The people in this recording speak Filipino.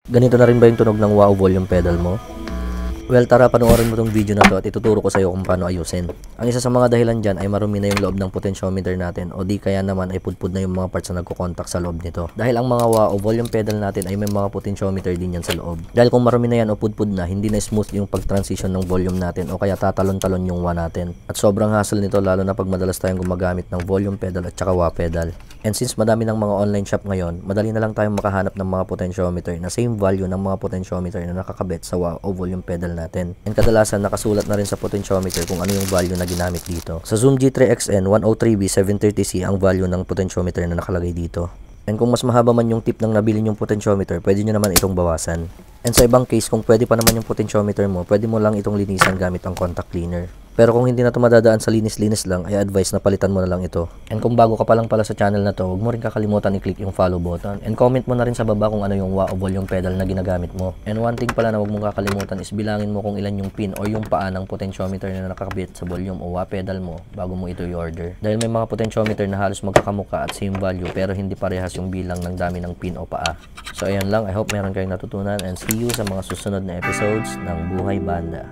Ganito na rin ba yung tunog ng wow volume pedal mo? Well, tara panoorin mo tong video na to at ituturo ko sa iyo kung paano ayusin. Ang isa sa mga dahilan dyan ay marumi na yung loob ng potentiometer natin o di kaya naman ay pudpud na yung mga parts na nagko-contact sa loob nito. Dahil ang mga wow o volume pedal natin ay may mga potentiometer din yan sa loob. Dahil kung marumi na yan o pudpud na, hindi na smooth yung pag-transition ng volume natin o kaya tatalon-talon yung wah natin. At sobrang hassle nito lalo na pag madalas tayong gumagamit ng volume pedal at saka wah pedal. And since madami ng mga online shop ngayon, madali na lang tayong makahanap ng mga potentiometer na same value ng mga potentiometer na nakakabit sa wah o volume pedal natin. And kadalasan nakasulat na rin sa potentiometer kung ano yung value na ginamit dito. Sa Zoom G3XN 103B730C ang value ng potentiometer na nakalagay dito. And kung mas mahaba man yung tip ng nabili yung potentiometer, pwede nyo naman itong bawasan. And sa ibang case, kung pwede pa naman yung potentiometer mo, pwede mo lang itong linisan gamit ang contact cleaner. Pero kung hindi na ito madadaan sa linis-linis lang, ay advice na palitan mo na lang ito. And kung bago ka pa lang pala sa channel na to, huwag mo rin kakalimutan i-click yung follow button. And comment mo na rin sa baba kung ano yung wah o volume pedal na ginagamit mo. And one thing pala na huwag mong kakalimutan is bilangin mo kung ilan yung pin o yung paa ng potentiometer na nakakabit sa volume o wah pedal mo bago mo ito i-order. Dahil may mga potentiometer na halos magkakamuka at same value pero hindi parehas yung bilang ng dami ng pin o paa. So ayan lang, I hope meron kayong natutunan and see you sa mga susunod na episodes ng Buhay Banda.